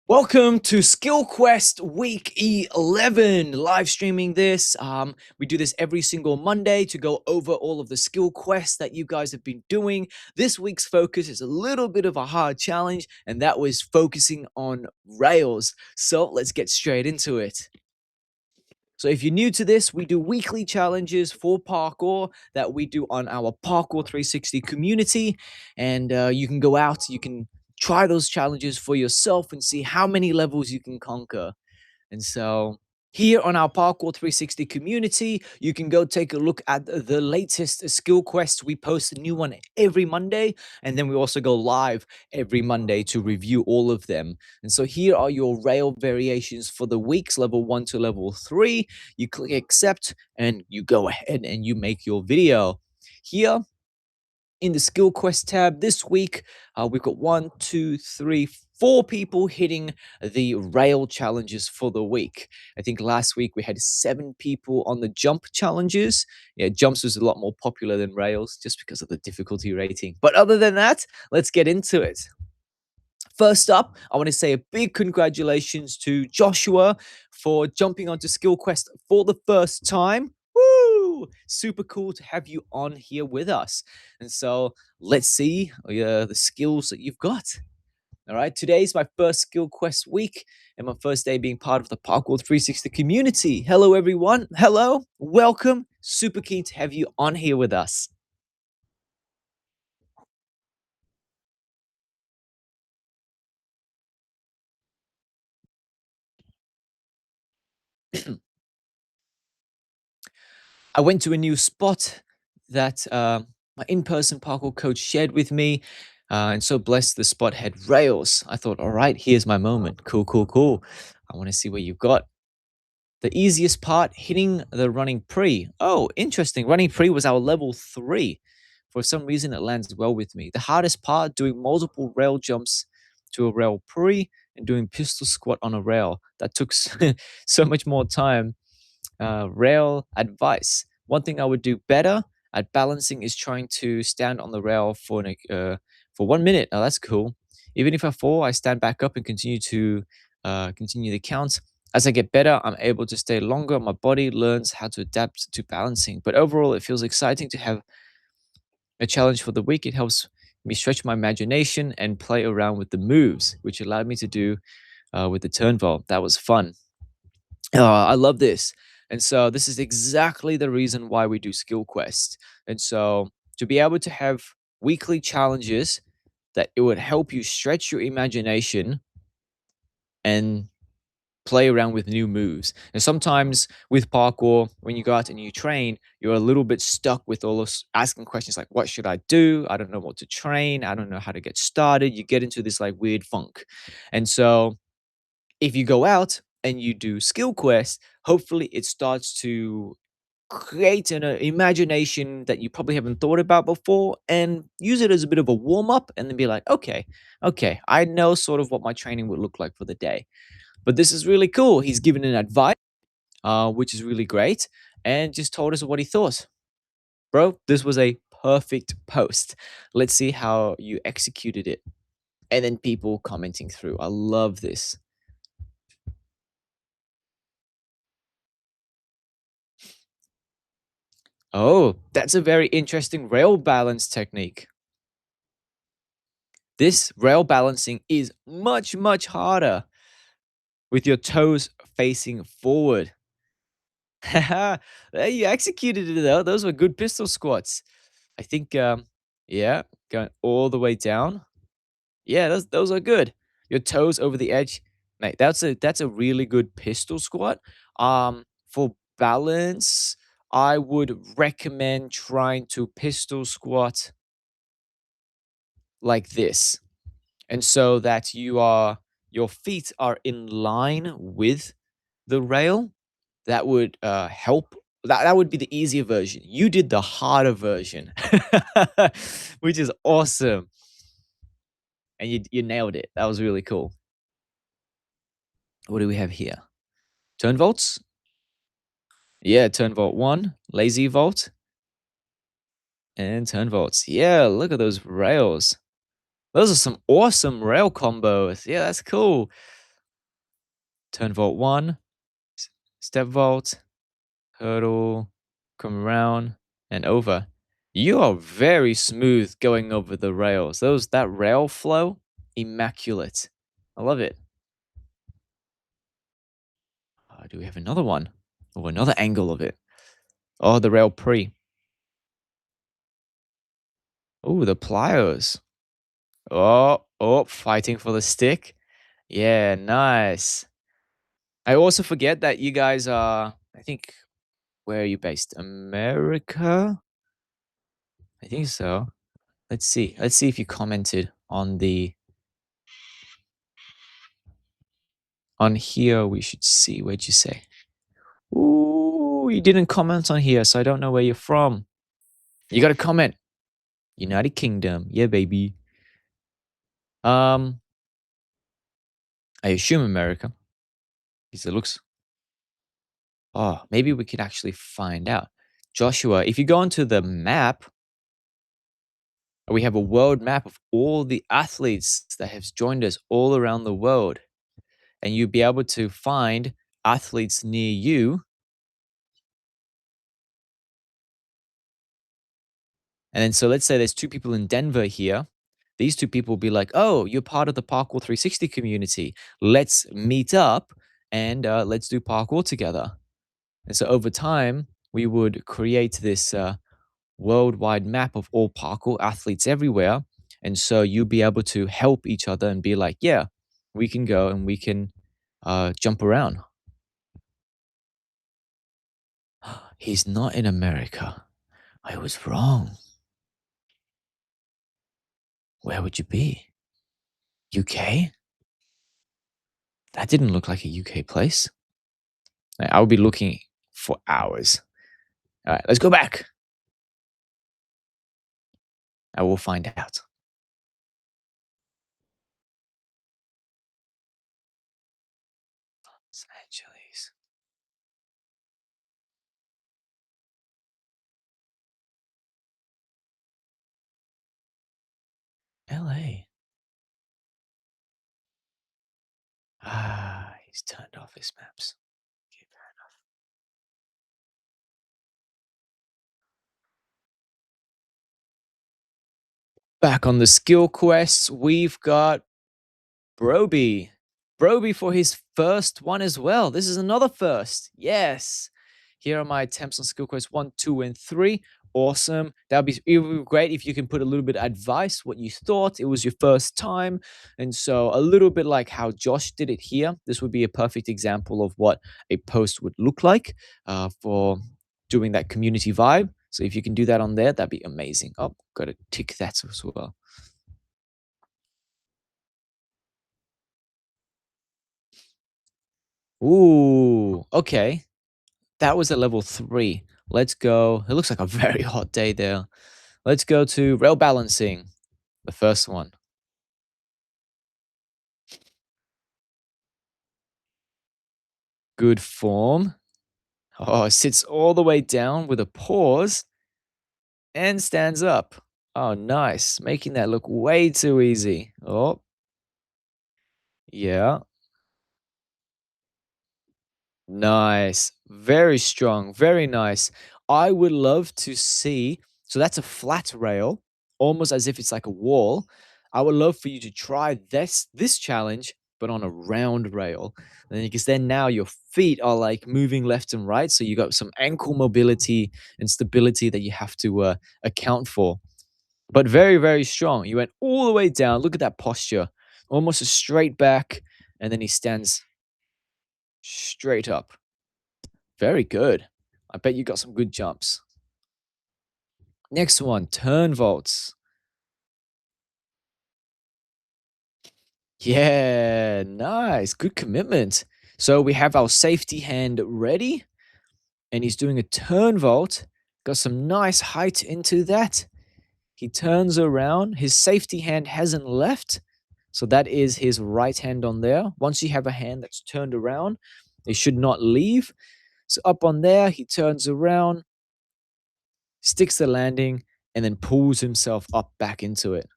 Welcome to Skill Quest Week 11. Live streaming this. We do this every single Monday to go over all of the skill quests that you guys have been doing. This week's focus is a little bit of a hard challenge, and that was focusing on rails. So let's get straight into it. So if you're new to this, we do weekly challenges for parkour that we do on our Parkour 360 community. And you can go out, you can try those challenges for yourself and see how many levels you can conquer. And so here on our Parkour 360 community, you can go take a look at the latest skill quests. We post a new one every Monday, and then we also go live every Monday to review all of them. And so here are your rail variations for the weeks, level 1 to level 3. You click accept, and you go ahead and you make your video. Here in the skill quest tab this week, we've got 1, 2, 3, 4 people hitting the rail challenges for the week. I think last week we had 7 people on the jump challenges. Yeah, jumps was a lot more popular than rails just because of the difficulty rating. But other than that, let's get into it. First up, I want to say a big congratulations to Joshua for jumping onto Skill Quest for the first time. Woo! Super cool to have you on here with us. And so let's see the skills that you've got. All right, today's my first Skill Quest week and my first day being part of the Parkour 360 community. Hello, everyone. Hello, welcome. Super keen to have you on here with us. I went to a new spot that my in-person parkour coach shared with me, and so blessed the spot had rails. I thought, all right, here's my moment. Cool, cool, cool. I want to see what you've got. The easiest part, hitting the running pre. Oh, interesting. Running pre was our level 3. For some reason, it lands well with me. The hardest part, doing multiple rail jumps to a rail pre and doing pistol squat on a rail. That took so much more time. Rail advice. One thing I would do better at balancing is trying to stand on the rail for 1 minute. Now that's cool. Even if I fall, I stand back up and continue the count. As I get better, I'm able to stay longer. My body learns how to adapt to balancing. But overall, it feels exciting to have a challenge for the week. It helps me stretch my imagination and play around with the moves, which allowed me to do with the turn vault. That was fun. I love this. And so this is exactly the reason why we do Skill Quest. And so to be able to have weekly challenges that it would help you stretch your imagination and play around with new moves. And sometimes with parkour, when you go out and you train, you're a little bit stuck with all those asking questions like, what should I do? I don't know what to train. I don't know how to get started. You get into this like weird funk. And so if you go out and you do skill quests, hopefully it starts to create an imagination that you probably haven't thought about before and use it as a bit of a warm up and then be like, okay, I know sort of what my training would look like for the day. But this is really cool. He's given an advice, which is really great, and just told us what he thought. Bro, this was a perfect post. Let's see how you executed it. And then people commenting through. I love this. Oh, that's a very interesting rail balance technique. This rail balancing is much, much harder with your toes facing forward. Haha, you executed it though. Those were good pistol squats. I think, yeah, going all the way down. Yeah, those are good. Your toes over the edge, mate. That's a really good pistol squat. For balance, I would recommend trying to pistol squat like this. And so that your feet are in line with the rail. That would help. That would be the easier version. You did the harder version, which is awesome. And you nailed it. That was really cool. What do we have here? Turn vaults? Yeah, turn vault 1, lazy vault, and turn vaults. Yeah, look at those rails. Those are some awesome rail combos. Yeah, that's cool. Turn vault one, step vault, hurdle, come around, and over. You are very smooth going over the rails. That rail flow, immaculate. I love it. Do we have another one? Or another angle of it? Oh, the rail pre. Oh, the pliers. Oh, fighting for the stick. Yeah, nice. I also forget that you guys are, I think, where are you based? America? I think so. Let's see. Let's see if you commented on on here. We should see. Where'd you say? Ooh, you didn't comment on here, so I don't know where you're from. You got to comment. United Kingdom. Yeah, baby. Um, I assume America. Because it looks. Oh, maybe we could actually find out. Joshua, if you go onto the map, we have a world map of all the athletes that have joined us all around the world. And you'll be able to find athletes near you. And then, so let's say there's two people in Denver here. These two people will be like, oh, you're part of the Parkour 360 community. Let's meet up and let's do parkour together. And so over time, we would create this worldwide map of all parkour athletes everywhere. And so you'll be able to help each other and be like, yeah, we can go and we can jump around. He's not in America. I was wrong. Where would you be? UK? That didn't look like a UK place. I would be looking for hours. All right, let's go back. I will find out. Los Angeles. LA. Ah, he's turned off his maps. Okay, fair enough. Back on the skill quests, we've got Broby. Broby for his first one as well. This is another first. Yes. Here are my attempts on skill quest 1, 2, and 3. Awesome. It would be great if you can put a little bit of advice, what you thought. It was your first time. And so a little bit like how Josh did it here. This would be a perfect example of what a post would look like for doing that community vibe. So if you can do that on there, that'd be amazing. Oh, got to tick that as well. Ooh, okay. That was at level 3. Let's go. It looks like a very hot day there. Let's go to rail balancing, the first one. Good form. Oh, sits all the way down with a pause and stands up. Oh, nice. Making that look way too easy. Oh, yeah. Nice. Very strong. Very nice. I would love to see. So that's a flat rail, almost as if it's like a wall. I would love for you to try this challenge, but on a round rail. And because then now your feet are like moving left and right. So you got some ankle mobility and stability that you have to account for. But very, very strong. You went all the way down. Look at that posture. Almost a straight back. And then he stands straight up. Very good. I bet you got some good jumps. Next one, turn vaults. Yeah, nice. Good commitment. So we have our safety hand ready, and he's doing a turn vault. Got some nice height into that. He turns around. His safety hand hasn't left. So that is his right hand on there. Once you have a hand that's turned around, it should not leave. So up on there, he turns around, sticks the landing, and then pulls himself up back into it.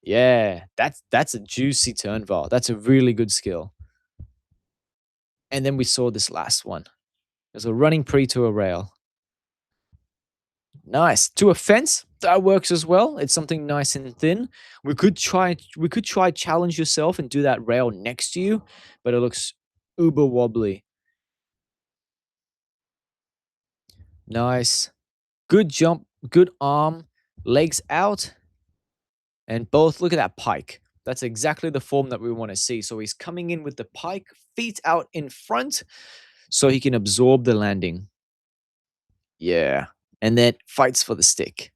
Yeah, that's a juicy turn vault. That's a really good skill. And then we saw this last one. There's a running pre to a rail. Nice. To a fence, that works as well. It's something nice and thin. We could try challenge yourself and do that rail next to you, but it looks uber wobbly. Nice. Good jump, good arm, legs out, and both look at that pike. That's exactly the form that we want to see. So he's coming in with the pike, feet out in front, so he can absorb the landing. Yeah. And then fights for the stick.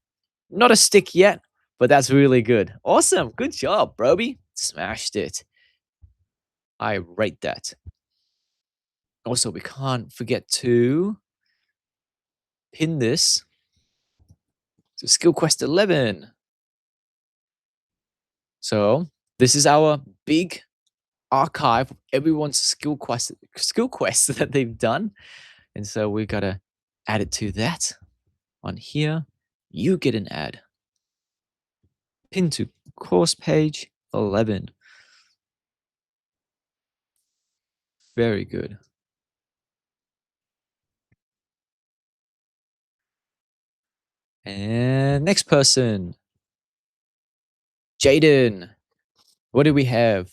Not a stick yet, but that's really good. Awesome. Good job, Broby. Smashed it. I rate that. Also, we can't forget to pin this to Skill Quest 11. So, this is our big archive of everyone's skill quests that they've done. And so we got to add it to that on here. You get an ad. Pin to course page 11. Very good. And next person, Jaden. What do we have?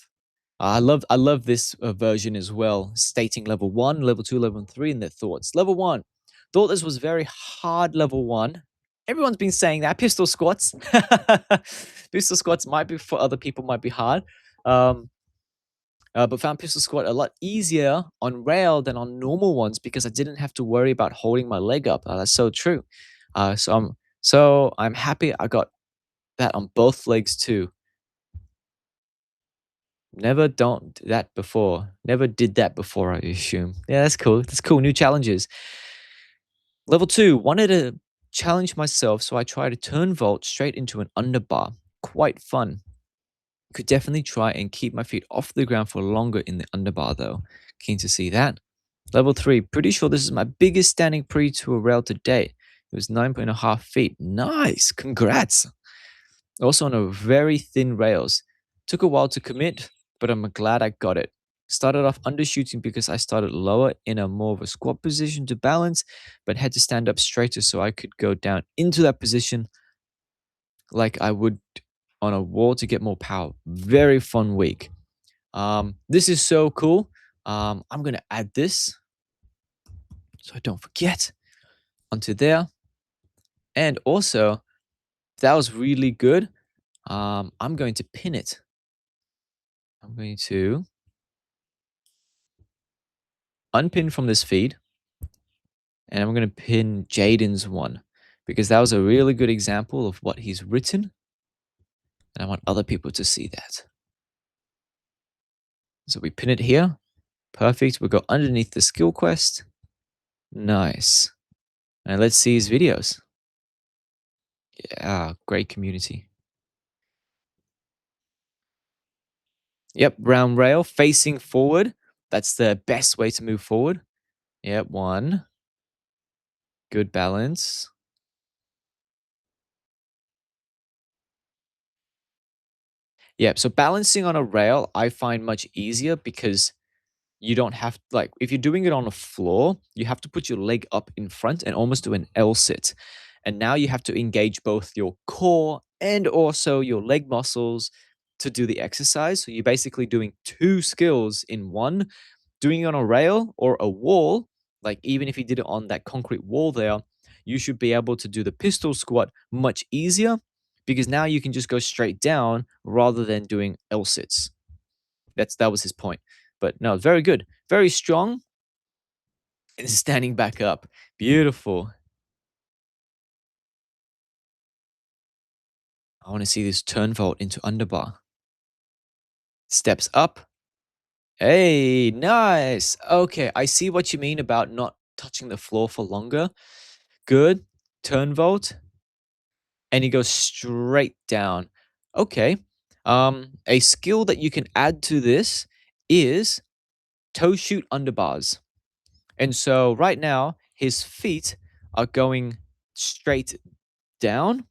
I love this version as well, stating level 1, level 2, level 3, and their thoughts. Level 1, thought this was very hard. Level 1, everyone's been saying that pistol squats. Pistol squats might be for other people might be hard. Um, but found pistol squat a lot easier on rail than on normal ones because I didn't have to worry about holding my leg up. That's so true. So I'm happy I got that on both legs too. Never done that before. Never did that before, I assume. Yeah, that's cool. That's cool. New challenges. Level 2, wanted to challenge myself, so I tried a turn vault straight into an underbar. Quite fun. Could definitely try and keep my feet off the ground for longer in the underbar though. Keen to see that. Level 3, pretty sure this is my biggest standing pre to a rail to date. It was 9.5 feet. Nice. Congrats. Also on a very thin rails. Took a while to commit, but I'm glad I got it. Started off undershooting because I started lower in a more of a squat position to balance, but had to stand up straighter so I could go down into that position like I would on a wall to get more power. Very fun week. This is so cool. I'm gonna add this so I don't forget onto there. And also, that was really good. I'm going to pin it. I'm going to unpin from this feed, and I'm going to pin Jaden's one because that was a really good example of what he's written, and I want other people to see that. So we pin it here. Perfect. We go underneath the skill quest. Nice. And let's see his videos. Yeah, great community. Yep, round rail facing forward. That's the best way to move forward. Yep, one. Good balance. Yep, so balancing on a rail I find much easier because you don't have like if you're doing it on a floor, you have to put your leg up in front and almost do an L sit. And now you have to engage both your core and also your leg muscles to do the exercise. So you're basically doing two skills in one. Doing it on a rail or a wall, like even if you did it on that concrete wall there, you should be able to do the pistol squat much easier because now you can just go straight down rather than doing L sits. That was his point. But no, very good. Very strong and standing back up. Beautiful. I want to see this turn vault into underbar. Steps up. Hey, nice. Okay, I see what you mean about not touching the floor for longer. Good. Turn vault. And he goes straight down. Okay. A skill that you can add to this is toe shoot underbars. And so right now, his feet are going straight down.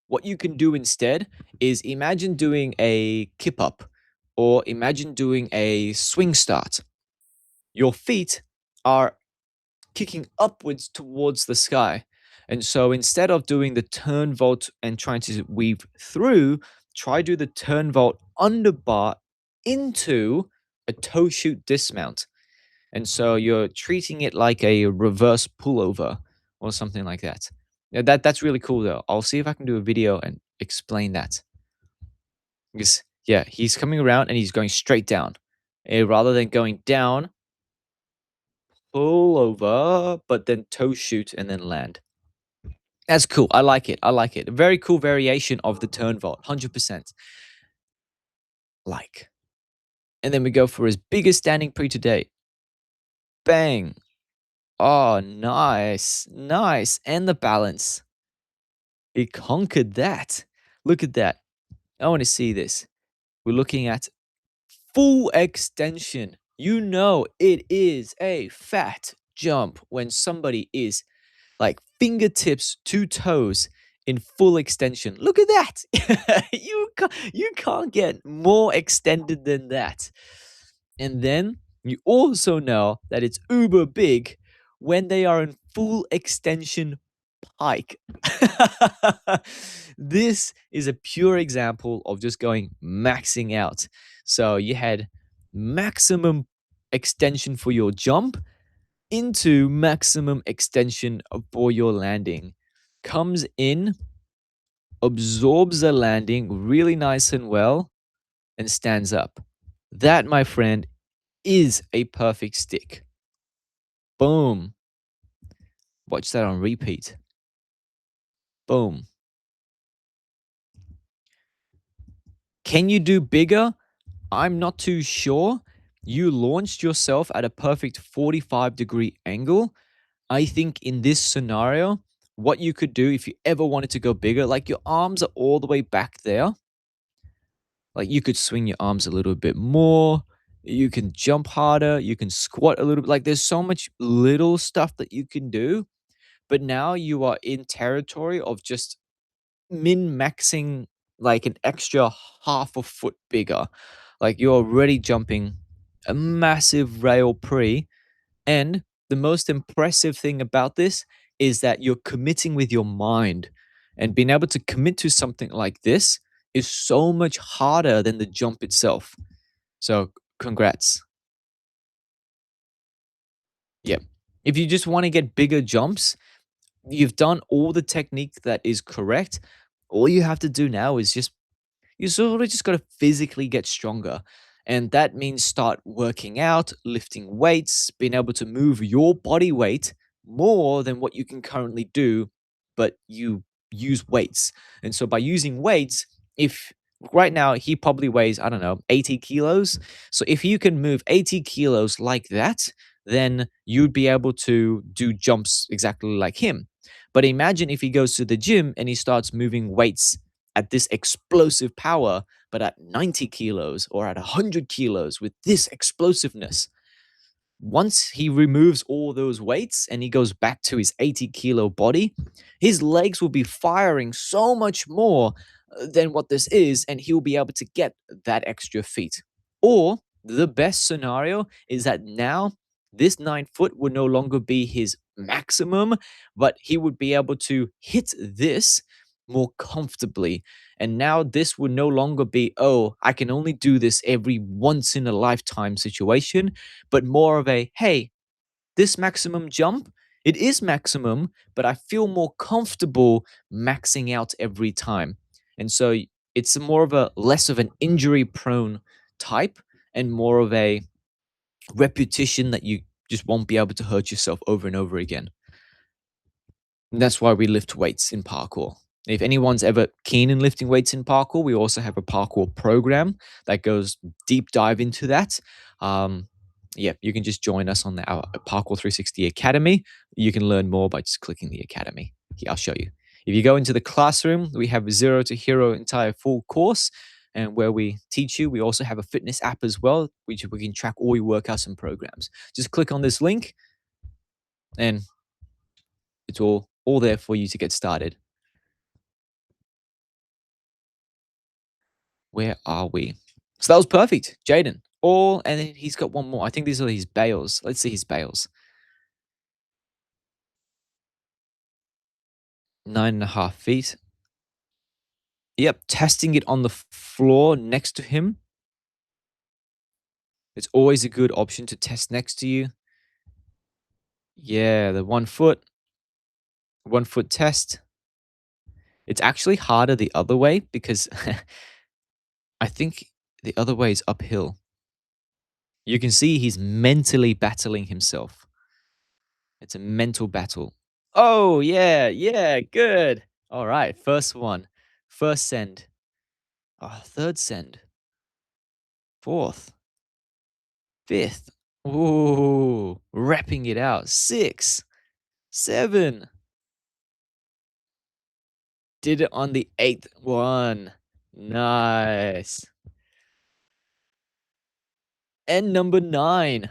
What you can do instead is imagine doing a kip up or imagine doing a swing start. your feet are kicking upwards towards the sky. And so instead of doing the turn vault and trying to weave through, try do the turn vault under bar into a toe shoot dismount. And so you're treating it like a reverse pullover or something like that. Yeah, that's really cool though. I'll see if I can do a video and explain that. Because yeah, he's coming around and he's going straight down. Rather than going down, pull over, but then toe shoot and then land. That's cool. I like it. I like it. A very cool variation of the turn vault. 100% like. And then we go for his biggest standing pre to date. Bang. Oh, nice. Nice. And the balance. He conquered that. Look at that. I want to see this. We're looking at full extension. You know it is a fat jump when somebody is like fingertips to toes in full extension. Look at that. You can't get more extended than that. And then you also know that it's uber big when they are in full extension pike. This is a pure example of just going maxing out. So you had maximum extension for your jump into maximum extension for your landing. Comes in, absorbs the landing really nice and well, and stands up. That, my friend, is a perfect stick. Boom. Watch that on repeat. Boom. Can you do bigger? I'm not too sure. You launched yourself at a perfect 45-degree angle. I think in this scenario, what you could do if you ever wanted to go bigger, like your arms are all the way back there. Like you could swing your arms a little bit more. You can jump harder. You can squat a little bit. Like there's so much little stuff that you can do. But now you are in territory of just min maxing like an extra half a foot bigger. Like you're already jumping a massive rail pre. And the most impressive thing about this is that you're committing with your mind. And being able to commit to something like this is so much harder than the jump itself. So, congrats. Yep. If you just want to get bigger jumps, you've done all the technique that is correct. All you have to do now is just you sort of just got to physically get stronger. And that means start working out, lifting weights, being able to move your body weight more than what you can currently do, but you use weights. And so by using weights, if right now he probably weighs, I don't know, 80 kilos. So if you can move 80 kilos like that, then you'd be able to do jumps exactly like him. But imagine if he goes to the gym and he starts moving weights at this explosive power, but at 90 kilos or at 100 kilos with this explosiveness. Once he removes all those weights and he goes back to his 80-kilo body, his legs will be firing so much more than what this is, and he'll be able to get that extra feet. Or the best scenario is that now this 9 foot would no longer be his maximum, but he would be able to hit this more comfortably. And now this would no longer be, oh, I can only do this every once in a lifetime situation, but more of a, hey, this maximum jump, it is maximum, but I feel more comfortable maxing out every time. And so it's more of a less of an injury prone type and more of a repetition that you just won't be able to hurt yourself over and over again. And that's why we lift weights in parkour. If anyone's ever keen in lifting weights in parkour, we also have a parkour program that goes deep dive into that. Yeah, you can just join us on our Parkour 360 Academy. You can learn more by just clicking the Academy. Here, I'll show you. If you go into the classroom, we have a Zero to Hero entire full course, and where we teach you. We also have a fitness app as well, which we can track all your workouts and programs. Just click on this link, and it's all there for you to get started. Where are we? So that was perfect, Jaden. All, and then he's got one more. I think these are his bails. Let's see his bails. 9.5 feet. Yep, testing it on the floor next to him. It's always a good option to test next to you. Yeah, the 1 foot test. It's actually harder the other way because I think the other way is uphill. You can see he's mentally battling himself. It's a mental battle. Oh, yeah, yeah, good. All right, first one. First send. Oh, third send. Fourth. Fifth. Ooh, wrapping it out. Six. Seven. Did it on the eighth one. Nice. And number nine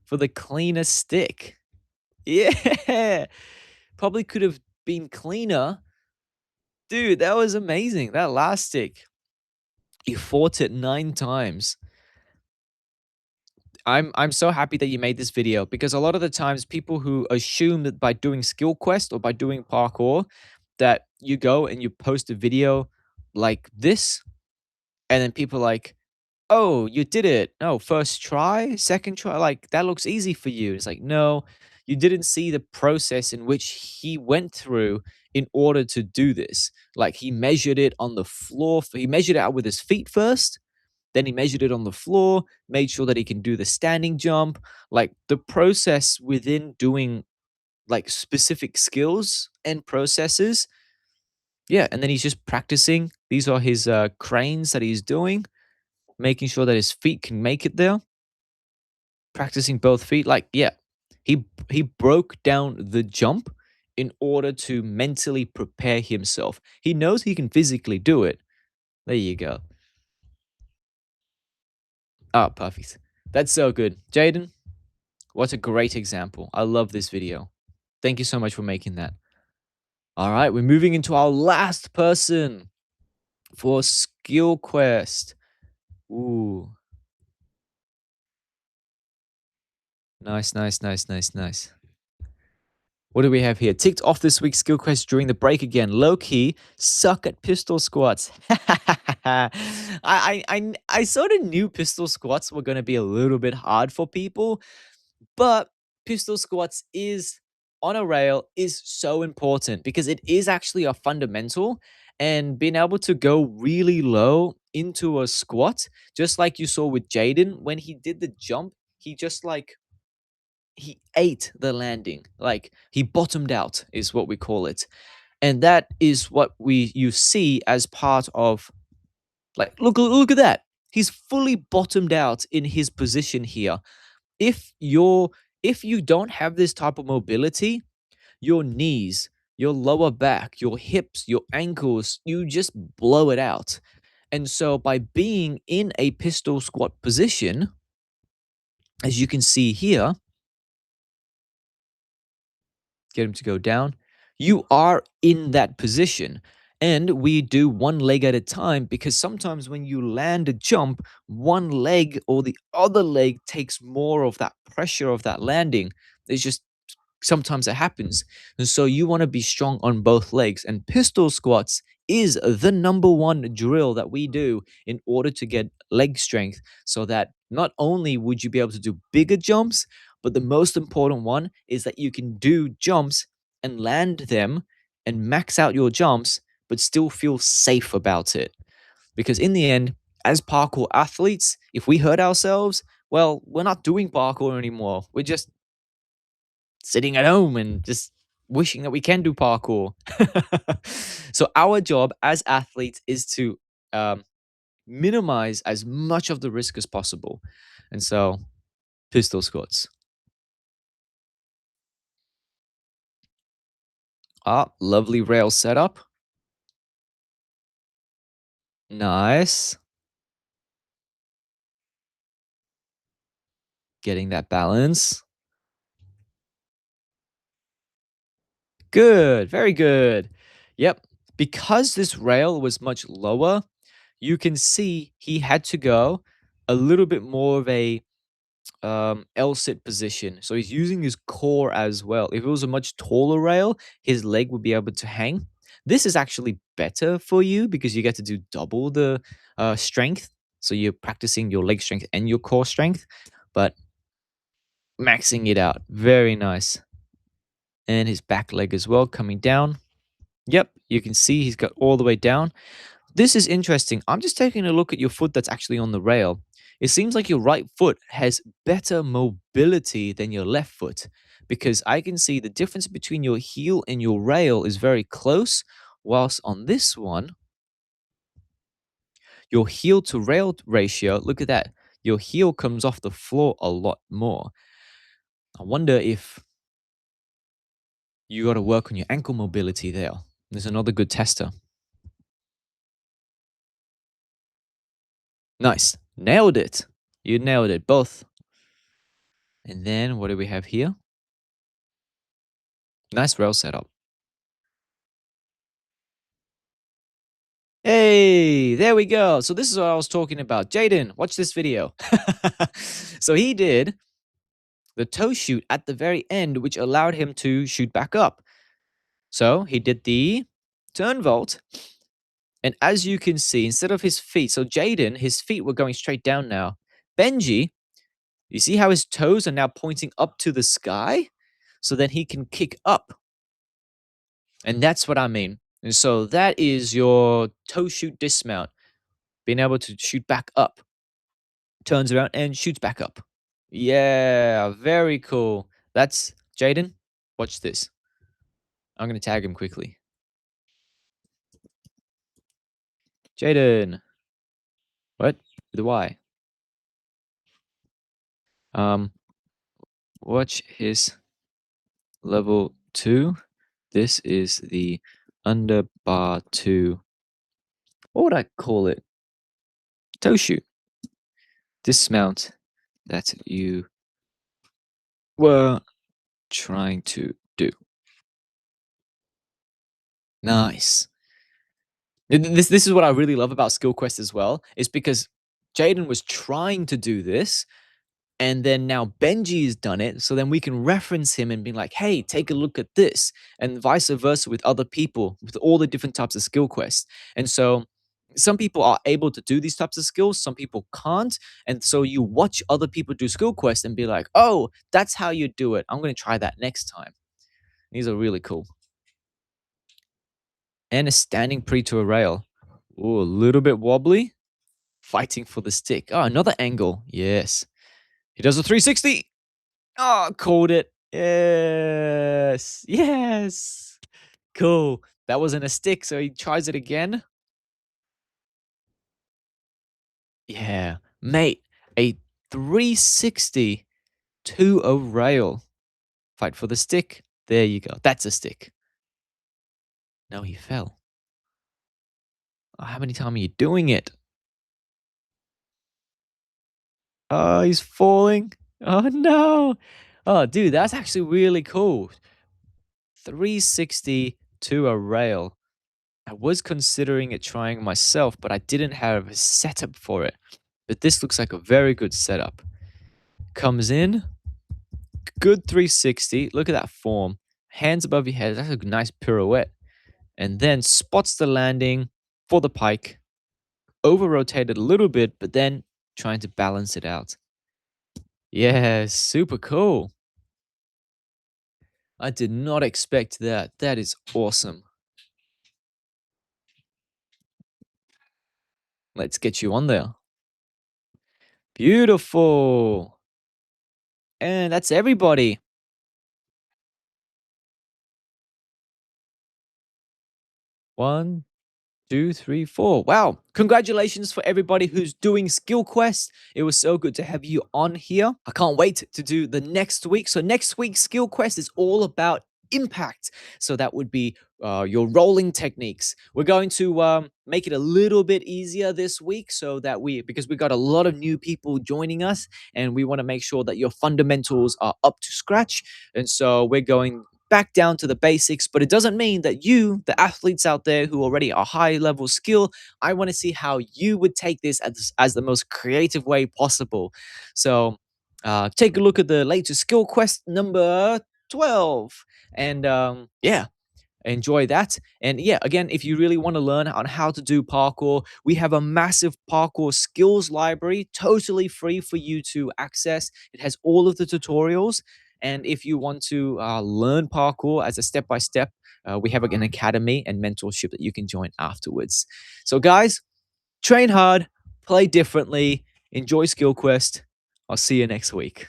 for the cleanest stick. Yeah. Probably could have been cleaner. Dude, that was amazing. That last stick. You fought it 9 times. I'm so happy that you made this video because a lot of the times people who assume that by doing skill quest or by doing parkour that you go and you post a video like this and then people are like, "Oh, you did it. No, first try, second try, like that looks easy for you." It's like, "No, you didn't see the process in which he went through in order to do this." Like he measured it on the floor. He measured it out with his feet first, then he measured it on the floor, made sure that he can do the standing jump. Like the process within doing like specific skills and processes. Yeah. And then he's just practicing. These are his cranes that he's doing, making sure that his feet can make it there, practicing both feet. Like, yeah, he broke down the jump in order to mentally prepare himself. He knows he can physically do it. There you go. Ah, perfect. That's so good. Jaden, what a great example. I love this video. Thank you so much for making that. All right, we're moving into our last person for Skill Quest. Ooh, nice, nice, nice, nice, nice. What do we have here? Ticked off this week's skill quest during the break again. Low key, suck at pistol squats. I sort of knew pistol squats were going to be a little bit hard for people, but pistol squats is on a rail is so important because it is actually a fundamental, and being able to go really low into a squat, just like you saw with Jaden when he did the jump, he just like he ate the landing. Like he bottomed out is what we call it. And that is what we you see as part of like look at that. He's fully bottomed out in his position here. If you're if you don't have this type of mobility, your knees, your lower back, your hips, your ankles, you just blow it out. And so by being in a pistol squat position, as you can see here, get him to go down. You are in that position. And we do one leg at a time because sometimes when you land a jump, one leg or the other leg takes more of that pressure of that landing. It's just sometimes it happens. And so you want to be strong on both legs. And pistol squats is the number one drill that we do in order to get leg strength so that not only would you be able to do bigger jumps, but the most important one is that you can do jumps and land them and max out your jumps, but still feel safe about it. Because in the end, as parkour athletes, if we hurt ourselves, well, we're not doing parkour anymore. We're just sitting at home and just wishing that we can do parkour. So our job as athletes is to um, minimize as much of the risk as possible. And so pistol squats. Ah, lovely rail setup. Nice. Getting that balance. Good. Very good. Yep. Because this rail was much lower, you can see he had to go a little bit more of a L-sit position. So he's using his core as well. If it was a much taller rail, his leg would be able to hang. This is actually better for you because you get to do double the strength. So you're practicing your leg strength and your core strength, but maxing it out. Very nice. And his back leg as well coming down. Yep, you can see he's got all the way down. This is interesting. I'm just taking a look at your foot that's actually on the rail. It seems like your right foot has better mobility than your left foot because I can see the difference between your heel and your rail is very close, whilst on this one, your heel to rail ratio, look at that. Your heel comes off the floor a lot more. I wonder if you got to work on your ankle mobility there. There's another good tester. Nice. Nailed it. You nailed it both. And then what do we have here? Nice rail setup. Hey, there we go. So this is what I was talking about. Jaden, watch this video. So he did the toe shoot at the very end, which allowed him to shoot back up. So he did the turn vault. And as you can see, instead of his feet, so Jaden, his feet were going straight down now. Benji, you see how his toes are now pointing up to the sky? So then he can kick up. And that's what I mean. And so that is your toe shoot dismount, being able to shoot back up, turns around and shoots back up. Yeah, very cool. That's Jaden. Watch this. I'm going to tag him quickly. Jaden. What? With a Y. Um, watch his level 2. This is the under bar 2. What would I call it? Toe shoot. Dismount that you were trying to do. Nice. This is what I really love about Skill Quest as well, is because Jaden was trying to do this, and then now Benji's done it, so then we can reference him and be like, hey, take a look at this, and vice versa with other people, with all the different types of skill quests. And so some people are able to do these types of skills, some people can't. And so you watch other people do skill quests and be like, oh, that's how you do it. I'm going to try that next time. These are really cool. And a standing pre to a rail. Ooh, a little bit wobbly. Fighting for the stick. Oh, another angle. Yes. He does a 360. Oh, called it. Yes. Yes. Cool. That wasn't a stick, so he tries it again. Yeah. Mate, a 360 to a rail. Fight for the stick. There you go. That's a stick. No, he fell. Oh, how many times are you doing it? Oh, he's falling. Oh, no. Oh, dude, that's actually really cool. 360 to a rail. I was considering it trying myself, but I didn't have a setup for it. But this looks like a very good setup. Comes in, good 360. Look at that form. Hands above your head. That's a nice pirouette. And then spots the landing for the pike. Over rotated a little bit, but then trying to balance it out. Yeah, super cool. I did not expect that. That is awesome. Let's get you on there. Beautiful. And that's everybody. 1, 2, 3, 4. Wow. Congratulations for everybody who's doing Skill Quest. It was so good to have you on here. I can't wait to do the next week. So next week's Skill Quest is all about impact. So that would be your rolling techniques. We're going to make it a little bit easier this week so that because we got a lot of new people joining us and we want to make sure that your fundamentals are up to scratch. And so we're going back down to the basics, but it doesn't mean that you, the athletes out there who already are high level skill, I want to see how you would take this as the most creative way possible. So take a look at the latest skill quest number 12. And yeah, enjoy that. And yeah, again, if you really want to learn on how to do parkour, we have a massive parkour skills library, totally free for you to access. It has all of the tutorials. And if you want to learn parkour as a step by step, we have an academy and mentorship that you can join afterwards. So, guys, train hard, play differently, enjoy Skill Quest. I'll see you next week.